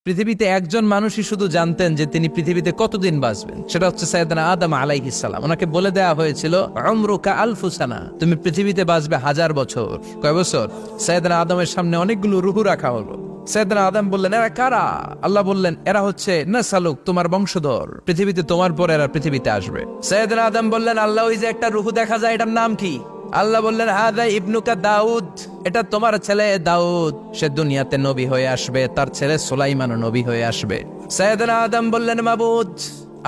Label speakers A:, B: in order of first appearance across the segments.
A: পৃথিবীতে একজন মানুষই শুধু জানতেন যে তিনি পৃথিবীতে কতদিন বাঁচবেন, সেটা হচ্ছে সাইয়েদনা আদম আলাইহিস সালাম। ওনাকে বলে দেওয়া হয়েছিল উমরুকা আলফু সানা, তুমি পৃথিবীতে বাঁচবে 1000 বছর। কয় বছর? সাইয়েদনা আদমের সামনে অনেকগুলো রূহ রাখা হলো। সাইয়েদনা আদম বললেন, এরা কারা? আল্লাহ বললেন, এরা হচ্ছে নাসালুক, তোমার বংশধর, পৃথিবীতে তোমার পর এরা পৃথিবীতে আসবে। সাইয়েদনা আদম বললেন, আল্লাহ ওই যে একটা রূহ দেখা যায়, এটার নাম কি? আল্লাহ বললেন, হাদা ইবনুকা দাউদ, এটা তোমার ছেলে দাউদ, সে দুনিয়াতে নবী হয়ে আসবে, তার ছেলে সুলাইমানও নবী হয়ে আসবে। সাইয়েদনা আদম বললেন, মাবুদ,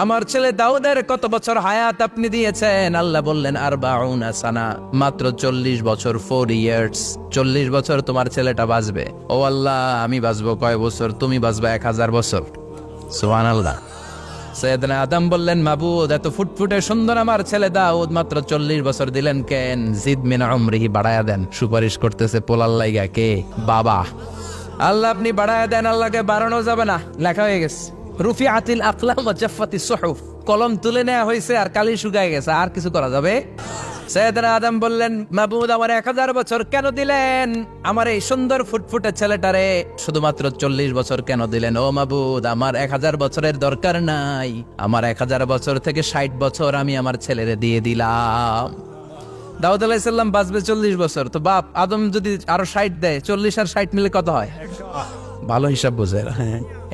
A: আমার ছেলে দাউদের কত বছর হায়াত আপনি দিয়েছেন? আল্লাহ বললেন, 40 সানা, মাত্র 40 বছর, 4 ইয়ার্স। 40 বছর তোমার ছেলেটা বাঁচবে। ও আল্লাহ, আমি বাঁচবো কয় বছর? তুমি বাঁচবে 1000 বছর। সুবহানাল্লাহ। সাইয়েদনা আদম বললেন, মাবুদ, এত ফুটফুটে সুন্দর আমার ছেলে দাউদ, মাত্র 40 বছর দিলেন কেন? জিদ মিন উমরিহি, বাড়ায়া দেন। সুপারিশ করতেছে পোলার লাইগা কে? বাবা। আল্লাহ আপনি বাড়ায়া দেন। আল্লাহকে বাড়ানো যাবে না, লেখা হয়ে গেছে। রুফিআতিল আকলাম ওয়া জাফফাতিস সুহুফ, কলম তুলে নেওয়া হয়েছে আর কালি শুকায় গেছে, আর কিছু করা যাবে? সাইয়েদনা আদম বললেন, মাবুদ, আমার 1000 বছর কেন দিলেন? আমার এই সুন্দর ফুটফুটে ছেলেটারে শুধুমাত্র 40 বছর কেন দিলেন? ও মাবুদ, আমার 1000 বছরের দরকার নাই, আমার 1000 বছর থেকে 60 বছর আমি আমার ছেলেরে দিয়ে দিলাম। দাউদ আলাইহিস সালাম বাঁচবে 40 বছর, তো বাপ আদম যদি আরো 60 দেয়, 40 আর 60 মিলে কত হয়? ভালো হিসাব বোঝে,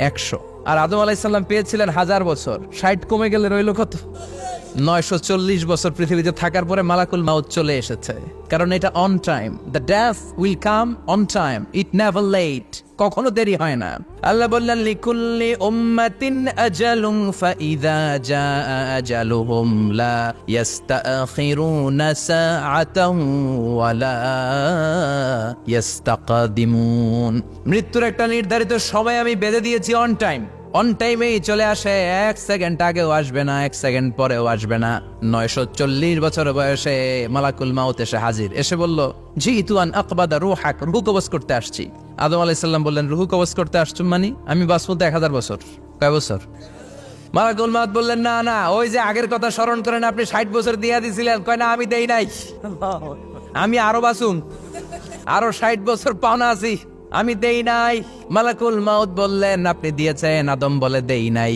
A: 100। আর আদম আলাইহিস সালাম পেয়েছিলেন 1000 বছর, 60 কমে গেলে রইল কত? 940 বছর পৃথিবীতে থাকার পরে মালাকুল মাউত চলে এসেছে, কারণ এটা on time. The death will come on time, it never late, কখনো দেরি হয় না। আল্লাহ বললেন, লিকুল্লি উম্মাতিন আজালুন ফাইযা জাআ আজালুহুম লা ইস্তাখিরুনা সাআতান ওয়া লা ইস্তাকদিমুন। মৃত্যুর একটা নির্ধারিত সময় আমি বেঁধে দিয়েছি, অন টাইম। অন টাইমেই চলে আসে, 1 সেকেন্ড আগেও আসবে না, 1 সেকেন্ড পরেও আসবে না। 940 বছর বয়সে মালাকুল মাউত এসে হাজির, এসে বলল, জিতু আন আকবাদা রূহাক, রূহ কবজ করতে আসছি। আদম আলাইহিস সালাম বললেন, রূহ কবজ করতে আসছো মানে? আমি বাঁচবো তো 1000 বছর। কয় বছর? মালাকুল মাউত বললেন, না না, ওই যে আগের কথা স্মরণ করেন, আপনি 60 বছর দিয়া দিছিলেন। কয় না, আমি দেই নাই, আমি আরো বাঁচুম, আরো 60 বছর পাওনা আছি, আমি দেই নাই। মালাকুল মাউত বললেন, আপনি দিয়েছেন? আদম বলে, দেই নাই।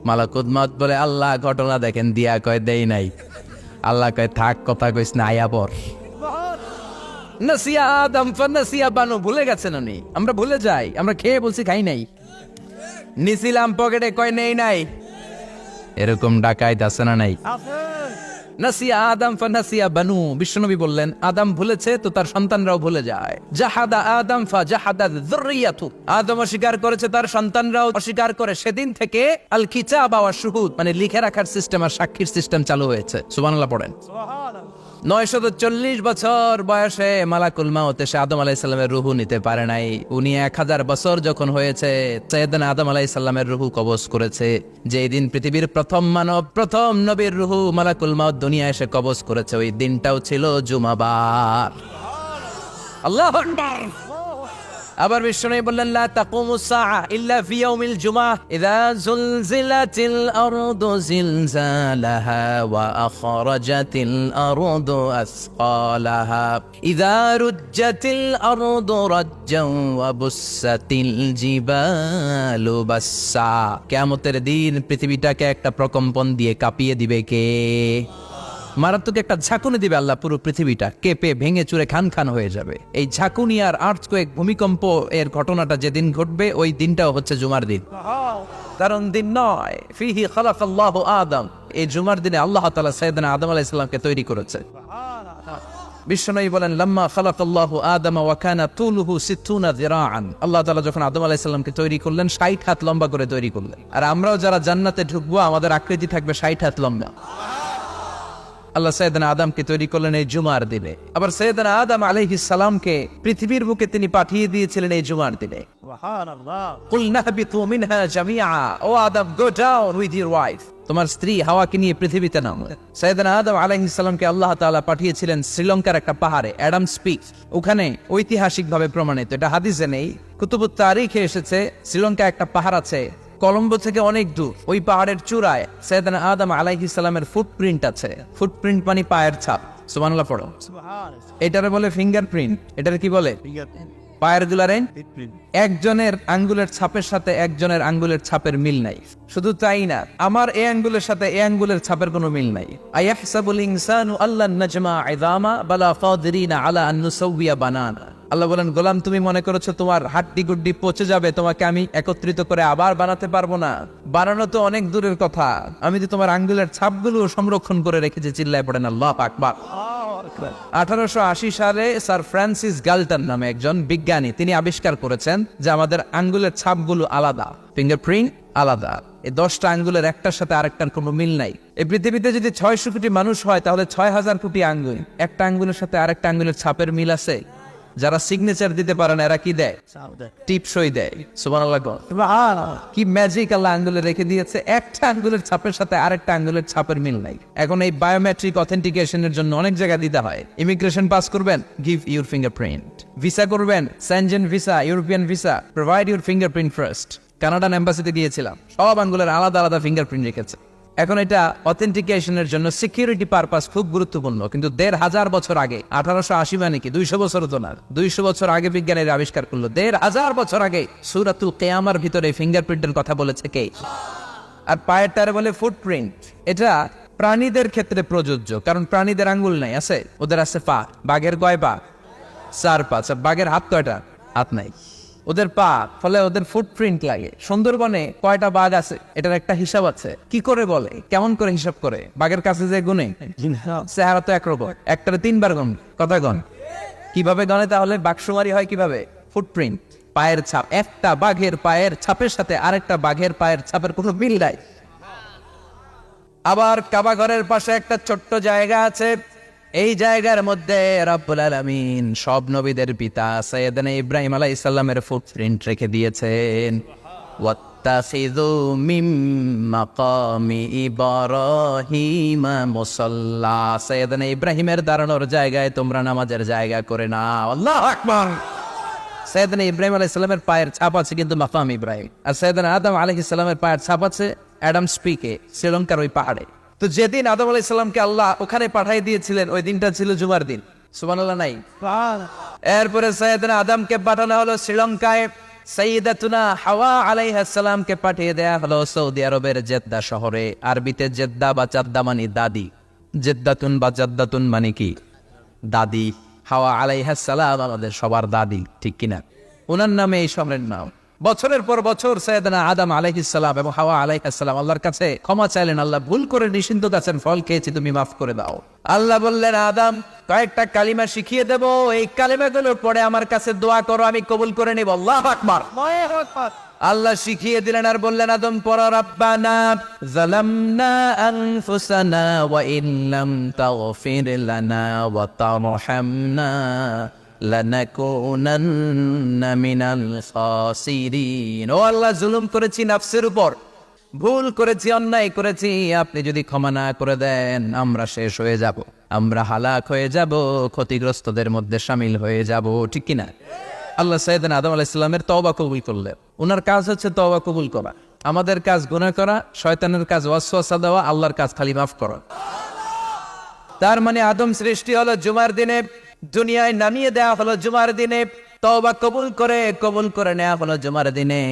A: মালাকুল মাউত বলে, আল্লাহ ঘটনা দেখেন, দিয়া কয় দেই নাই। আল্লাহ কয়, থাক, কথা কইস না, আয়া পর। নাসিয়া আদম ফানাসিয়া বানু, ভুলে গেছেন উনি। আমরা ভুলে যাই, আমরা খেয়ে বলছি খাই নাই, নিছিলাম পকেটে, কয় নেই নাই। এরকম ডাকাইত আছে না নাই? নাসিয়া আদম ফানাসিয়া বানু, বিশ্বনবী বললেন, আদম ভুলেছে তো তার সন্তানরাও ভুলে যায়। জাহাদা আদম ফাজাহাদা যুররিয়াতু, আদম অস্বীকার করেছে, তার সন্তানরাও অস্বীকার করে। সেদিন থেকে আল কিতাব ওয়া শুহুদ, মানে লিখে রাখার সিস্টেম আর সাক্ষীর সিস্টেম চালু হয়েছে। সুবহানাল্লাহ পড়েন। 940 বছর বয়সে মালাকুল মাউত এসে আদম আলাইহিস সালামের রূহ নিতে পারে নাই। উনি 1000 বছর যখন হয়েছে, সাইয়েদনা আদম আলাইহিস সালামের রূহ কবজ করেছে। যেই দিন পৃথিবীর প্রথম মানব, প্রথম নবীর রূহ মালাকুল মাউত দুনিয়া এসে কবজ করেছে, ওই দিনটাও ছিল জুমাবার। আল্লাহু আকবার। আবার বিশ্বনবী বললেন, লা তাকুমুস সাআ ইল্লা ফি ইয়াউমিল জুমআহ, ইযা যুলজিলাতিল আরদু জিলজালাহা ওয়া আখরাজাতিল আরদু আসকালাহা, ইযা রুজ্জাতিল আরদু রাজ্জান ওয়া বুসাতিল জিবালু বাসসা। কিয়ামতের দিন পৃথিবীটাকে একটা প্রকম্পন দিয়ে কাঁপিয়ে দিবে কে? মারাত্মক একটা ঝাঁকুনি দিবে আল্লাহ, পুরো পৃথিবীটা কেঁপে ভেঙে চুরে খান খান হয়ে যাবে। এই ঝাঁকুনি আর আর্থকোয়েক, ভূমিকম্প এর ঘটনাটা যেদিন ঘটবে, ওই দিনটাও হচ্ছে জুমার দিন। কারণ দিন নয়, ফিহি খালাকাল্লাহু আদম, এই জুমার দিনে আল্লাহ তাআলা সাইয়েদনা আদম আলাইহিস সালামকে তৈরি করেছে। বিশ্বনবী বলেন, লাম্মা খালাকাল্লাহু আদম ওয়া কানা তুলুহু 60 যিরাআন, আল্লাহ তাআলা যখন আদম আলাইহিস সালামকে তৈরি করলেন, 60 হাত লম্বা করে তৈরি করলেন। আর আমরাও যারা জান্নাতে ঢুকবো, আমাদের আকৃতি থাকবে 60 হাত লম্বা। আল্লাহ সাইয়েদনা আদমকে তৈরি করলেন এই জুমার দিনে। আবার সাইয়েদনা আদম আলাইহিস সালামকে পৃথিবীর বুকে তিনি পাঠিয়ে দিয়েছিলেন এই জুমার দিনে। সুবহানাল্লাহ। কুল নাহবিতু মিনহা জামিআ, ও Adam, go down with your wife, তোমার স্ত্রী হাওয়াকে নিয়ে পৃথিবীতে নামো। সাইয়েদনা আদম আলাইহিস সালামকে আল্লাহ তাআলা পাঠিয়েছিলেন শ্রীলঙ্কার একটা পাহাড়ে, অ্যাডামস পিক। ওখানে ঐতিহাসিকভাবে প্রমাণিত, এটা হাদিসে নেই, কুতুবুত তারিখে এসেছে। শ্রীলঙ্কা একটা পাহাড় আছে, কলম্বো থেকে অনেক দূর। ওই পাহাড়ের চূড়ায় সাইয়েদনা আদম আলাইহিস সালামের ফুটপ্রিন্ট আছে। ফুটপ্রিন্ট মানে পায়ের ছাপ। সুবহানাল্লাহ পড়ো। এটারে বলে ফিঙ্গারপ্রিন্ট। এটারে কি বলে? পায়ের গুলারে একজনের আঙ্গুলের ছাপের সাথে একজনের আঙ্গুলের ছাপের মিল নাই। শুধু তাই না, আমার এই আঙ্গুলের সাথে এই আঙ্গুলের ছাপের কোনো মিল নাই। আয়াহসাবুল ইনসানু আল্লান নাজমা ইযামা বালা কাদিরিনা আলা আন নুসাউইয়া বানানা। আল্লাহ বলেন, গোলাম তুমি মনে করেছো তোমার হাড্ডি গুড্ডি পচে যাবে, তোমাকে আমি একত্রিত করে আবার বানাতে পারবো না? বানানো তো অনেক দূরের কথা, আমি তো তোমার আঙ্গুলের ছাপগুলো সংরক্ষণ করে রেখেছি। চিল্লায় পড়েন আল্লাহু আকবার। 1880 সালে স্যার ফ্রান্সিস গাল্টন নামে একজন বিজ্ঞানী, তিনি আবিষ্কার করেছেন যে আমাদের আঙ্গুলের ছাপগুলো আলাদা, ফিঙ্গারপ্রিন্ট আলাদা। এই 10টা আঙ্গুলের একটার সাথে আরেকটার কোনো মিল নাই। এই পৃথিবীতে যদি 600 কোটি মানুষ হয় তাহলে 6000 কোটি আঙ্গুল, একটা আঙ্গুলের সাথে আরেকটা আঙ্গুলের ছাপের মিল আছে? যারা সিগনেচার দিতে পারে না এরা কি দেয়? টিপসই দেয়। সুবহানাল্লাহ। কি ম্যাজিক আল্লাহ আঙ্গুলে রেখে দিয়েছে, একটা আঙ্গুলের ছাপের সাথে আরেকটা আঙ্গুলের ছাপের মিল নাই। এখন এই বায়োমেট্রিক অথেন্টিকেশনের জন্য অনেক জায়গায় দিতে হয়। ইমিগ্রেশন পাস করবেন, গিভ ইউর ফিঙ্গারপ্রিন্ট। ভিসা করবেন, Schengen visa, European visa, provide your fingerprint first. Canadian এম্বাসিতে গিয়েছিলাম, সব আঙ্গুলের আলাদা আলাদা ফিঙ্গারপ্রিন্ট রেখেছে। এখন এটা অথেন্টিকেশনের জন্য সিকিউরিটি পারপাস খুব গুরুত্বপূর্ণ, কিন্তু 1500 বছর আগে, 1880 মানে কি 200 বছর তো না, 200 বছর আগে বিজ্ঞানীরা আবিষ্কার করলো। 1500 বছর আগে সূরাতুল কিয়ামার ভিতরে ফিঙ্গারপ্রিন্টের কথা বলেছে কে? আর পায়ের টারে বলে ফুটপ্রিন্ট। এটা প্রাণীদের ক্ষেত্রে প্রযোজ্য, কারণ প্রাণীদের আঙ্গুল নাই, আছে? ওদের আছে পা। বাঘের কয় পা? 4 পা। বাঘের হাত কয়টা? হাত নাই, ওদের পা, ফলে ওদের ফুটপ্রিন্ট লাগে। সুন্দরবনে কয়টা বাঘ আছে এটার একটা হিসাব আছে। কি করে বলে, কেমন করে হিসাব করে? বাঘের কাছে যে গুনে, চেহারা তো একরকম, একটারে 3 বার গুণ। কথা গণ কিভাবে গণে তাহলে? বাঘসুমারি হয় কিভাবে? ফুটপ্রিন্ট, পায়ের ছাপ। একটা বাঘের পায়ের ছাপের সাথে আরেকটা বাঘের পায়ের ছাপের কোনো মিল নাই। আবার কাবা ঘরের পাশে একটা ছোট্ট জায়গা আছে, এই জায়গার মধ্যে রব্বুল আলামিন সব নবীদের পিতা সাইয়েদনা ইব্রাহিম আলাইহিস সালামের ফুটপ্রিন্ট রেখে দিয়েছেন। ওয়াত্তাখিযু মিম মাকামি ইব্রাহিম মুসাল্লা। সাইয়েদনা ইব্রাহিমের দাঁড়ানোর জায়গায় তোমরা নামাজের জায়গা করে নাও। আল্লাহু আকবার। সাইয়েদনা ইব্রাহিম আলাইহিস সালামের পায়ের ছাপ আছে কিন্তু মাকাম ইব্রাহিম, আর সাইয়েদনা আদম আলাইহিস সালামের পায়ের ছাপ আছে অ্যাডামস পিকে, শ্রীলঙ্কার ওই পাহাড়ে। তো যেদিন আদম আলাইহিস সালামকে আল্লাহ ওখানে পাঠিয়ে দিয়েছিলেন, ওই দিনটা ছিল জুমার দিন। সুবহানাল্লাহ নাই? এরপরে সাইয়েদনা আদমকে পাঠানো হলো শ্রীলঙ্কায়, সাইয়্যিদাতুনা হাওয়া আলাইহিস সালামকে পাঠিয়ে দেয়া হলো সৌদি আরবের জেদ্দা শহরে। আরবিতে জেদ্দা বা জাদ্দা মানে দাদি, জেদ্দাতুন বা জাদ্দাতুন মানে কি? দাদি। হাওয়া আলাইহিস সালাম আমাদের সবার দাদি, ঠিক কিনা? ওনার নামে এই শহরের নাম। বছরের পর বছর সাইয়েদনা আদম আলাইহিস সালাম এবং হাওয়া আলাইহিস সালাম আল্লাহর কাছে ক্ষমা চাইলেন, আল্লাহ ভুল করে নিষিদ্ধ গাছের ফল খেয়েছি, তুমি মাফ করে দাও। আল্লাহ বললেন, আদম কয়েকটা কালিমা শিখিয়ে দেব, এই কালিমাগুলোর পরে আমার কাছে দোয়া করো, আমি কবুল করে নিব। আল্লাহু আকবার। আল্লাহ শিখিয়ে দিলেন আর বললেন, আদম পড়ো, রাব্বানা যালামনা আনফুসানা ওয়া ইল্লাম তাগফির লানা ওয়া তারহামনা লানাকুনান্না মিনাল খাসিরিন। ও আল্লাহ, জুলুম করেছি নাফসের উপর, ভুল করেছি, অন্যায় করেছি, আপনি যদি ক্ষমা না করে দেন আমরা শেষ হয়ে যাব, আমরা হালাক হয়ে যাব, ক্ষতিগ্রস্তদের মধ্যে শামিল হয়ে যাব, ঠিক কিনা? আল্লাহ সাইয়েদনা আদম আলাইহিস সালামের তওবা কবুল করলেন। ওনার কাজ হচ্ছে তওবা কবুল করা। আমাদের কাজ গুনাহ করা, শয়তানের কাজ ওয়াসওয়াসা দেওয়া, আল্লাহর কাজ খালি মাফ করা। তার মানে আদম সৃষ্টি হলো জুমার দিনে, দুনিয়ায় নামিয়ে দেওয়া হলো জুমার দিনে, তওবা কবুল করে নেওয়া হলো জুমার দিনে,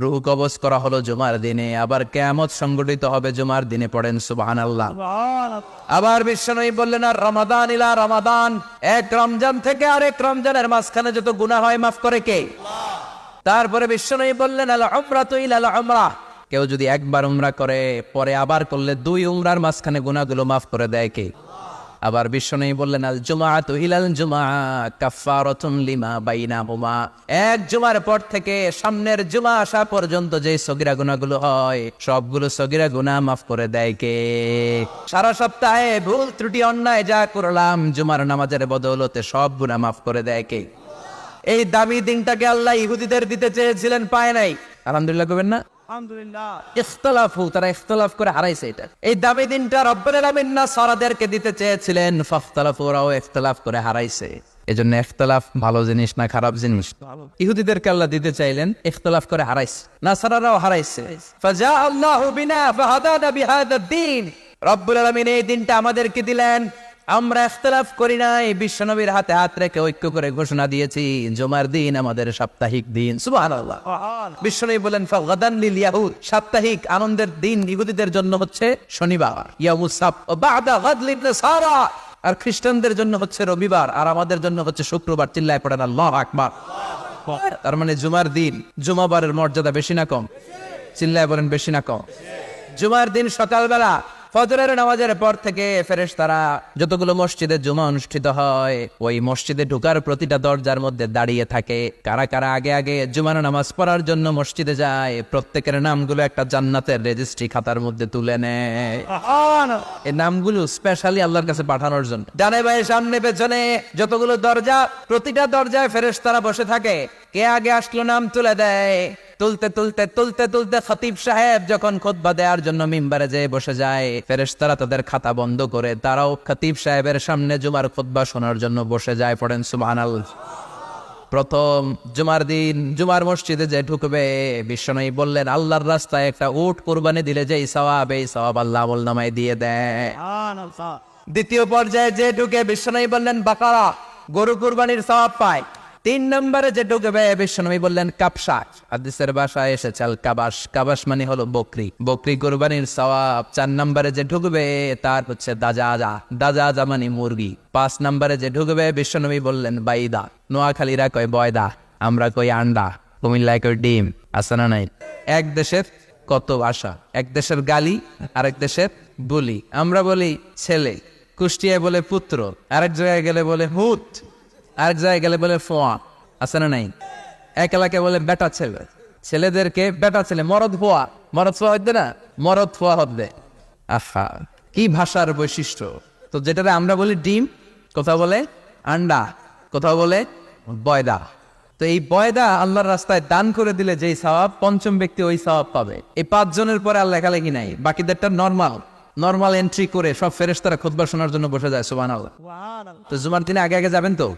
A: রূহ কবজ করা হলো জুমার দিনে, আবার কিয়ামত সংগঠিত হবে জুমার দিনে। পড়েন সুবহানাল্লাহ। আবার বিশ্বনবী বললেন, আর রমাদান ইলা রমাদান, এক রমজান থেকে আরেক রমজানের মাঝখানে যত গুনাহ হয় মাফ করে কে? তারপরে বিশ্বনবী বললেন, আল উমরাতু ইলা আল উমরাহ, কেউ যদি একবার উমরা করে পরে আবার করলে 2 উমরার মাঝখানে গুনাহগুলো মাফ করে দেয় কে? আবার বিশ্বনবী বললেন, আল জুমআতু ইলাল জুমআ কাফফারাতুন লিমা বাইনাহুমা, এক জুমার পর থেকে সামনের জুমা আসা পর্যন্ত যে সগীরা গুনাহগুলো হয় সবগুলো সগীরা গুনাহ মাফ করে দেয় কে? সারা সপ্তাহে ভুল ত্রুটি অন্যায় যা করলাম জুমার নামাজের বদৌলতে সব গুনাহ মাফ করে দেয় কে? এই দামি দিনটাকে আল্লাহ ইহুদিদের দিতে চেয়েছিলেন, পায় নাই। আলহামদুলিল্লাহ কইবেন না? তারা ইখতিলাফ করে হারাইছে এটা। এই দামি দিনটা রব্বুল আলামিন নাসারাদেরকে দিতে চেয়েছিলেন, ফাখতালাফু, ওরাও ইখতিলাফ করে হারাইছে। এজন্য ইখতিলাফ ভালো জিনিস না খারাপ জিনিস? ইহুদিদেরকে আল্লাহ দিতে চাইলেন, ইখতিলাফ করে হারাইছে, নাসারারাও হারাইছে। ফাজা আল্লাহু বিনা ফাহাদানা বিহাদা দ্বীন, রব্বুল আলামিন এই দিনটা আমাদেরকে দিলেন, আমরা ইখতিলাফ করি নাই, বিশ্বনবীর হাতে হাত রেখে ঐক্য করে ঘোষণা দিয়েছি জুমার দিন আমাদের সাপ্তাহিক দিন। সুবহানাল্লাহ। বিশ্বনবী বলেন ফাগাদান লিল ইয়াহুদ, সাপ্তাহিক আনন্দের দিন ইহুদিদের জন্য হচ্ছে শনিবার, ইয়াউমুস সাbt, ওয়া বা'দা গাদ লিন নাসারা, আর খ্রিস্টানদের জন্য হচ্ছে রবিবার, আর আমাদের জন্য হচ্ছে শুক্রবার। চিল্লায় পড়েন আল্লাহু আকবার। তার মানে জুমার দিন, জুমাবারের মর্যাদা বেশি না কম? চিল্লায় বলেন বেশি না কম? জুমার দিন সকালবেলা ফজরের নামাজের পর থেকে ফেরেশতারা যতগুলো মসজিদে জুমা অনুষ্ঠিত হয় ওই মসজিদে ঢোকার প্রতিটা দরজার মধ্যে দাঁড়িয়ে থাকে। কারা কারা আগে আগে জুমার নামাজ পড়ার জন্য মসজিদে যায়, প্রত্যেকের নামগুলো একটা জান্নাতের রেজিস্ট্রি খাতার মধ্যে তুলে নেয়। এই নামগুলো স্পেশালি আল্লাহর কাছে পাঠানোর জন্য। ডানে বায়ে সামনে পেছনে যতগুলো দরজা, প্রতিটা দরজায় ফেরেশতারা বসে থাকে। কে আগে আসলো নাম তুলে দেয়। তুলতে তুলতে তুলতে তুলতে খতিব সাহেব যখন খুতবা দেওয়ার জন্য মিম্বারে যেয়ে বসে যায়, ফেরেশতারা তাদের খাতা বন্ধ করে তারাও খতিব সাহেবের সামনে জুমার খুতবা শোনার জন্য বসে যায়। পড়েন সুবহানাল্লাহ। প্রথম জুমার দিন জুমার মসজিদে যে ঢুকবে, বিশ্বনবী বললেন আল্লাহর রাস্তায় একটা উট কুরবানি দিলে যেই সওয়াব, এই সওয়াব আল্লাহ আমলনামায় দিয়ে দেয়। দ্বিতীয় পর্যায়ে যে ঢুকে, বিশ্বনবী বললেন বাকারা, গরু কুরবানির সওয়াব পায়। 3 নম্বরে যে ঢুকবে, বিশ্বনবী বললেন কাবশা, হাদিসের ভাষায় এসেছে আল কাবাস, কাবাস মানে হলো বকরি, বকরি কুরবানির সওয়াব। 4 নম্বরে যে ঢুকবে তার হচ্ছে দাজাজা, দাজাজা মানে মুরগি। 5 নম্বরে যে ঢুকবে, বিশ্বনবী বললেন বাইদা, নোয়াখালীরা কয় বয়দা, আমরা কই আন্ডা, কুমিল্লায় কই ডিম। আছে না নাই? এক দেশের কত ভাষা, এক দেশের গালি আরেক দেশের বলি। আমরা বলি ছেলে, কুষ্টিয়ায় বলে পুত্র, আরেক জায়গায় গেলে বলে হুত, আরেক জায়গায় গেলে বলে ফোয়া। আছে না নাই? এক এলাকায় বলে বেটা ছেলে, ছেলেদেরকে বেটা ছেলে, মরদ ফোয়া, মরদ ফোয়া হইতে না, মরদ ফোয়া হবে। আহা, কি ভাষার বৈশিষ্ট্য। তো যেটাতে আমরা বলি ডিম, কোথাও বলে আন্ডা, কোথাও বলে বয়দা। তো এই বয়দা আল্লাহর রাস্তায় দান করে দিলে যেই সওয়াব, পঞ্চম ব্যক্তি ওই সওয়াব পাবে। এই 5 জনের পরে আর লেখালেখি নাই, বাকিদেরটা নরমাল এন্ট্রি করে সব ফেরেশতারা খুতবা শোনার জন্য বসে যায়। সুবহানাল্লাহ। তো জুমার দিনে আগে আগে যাবেন তো?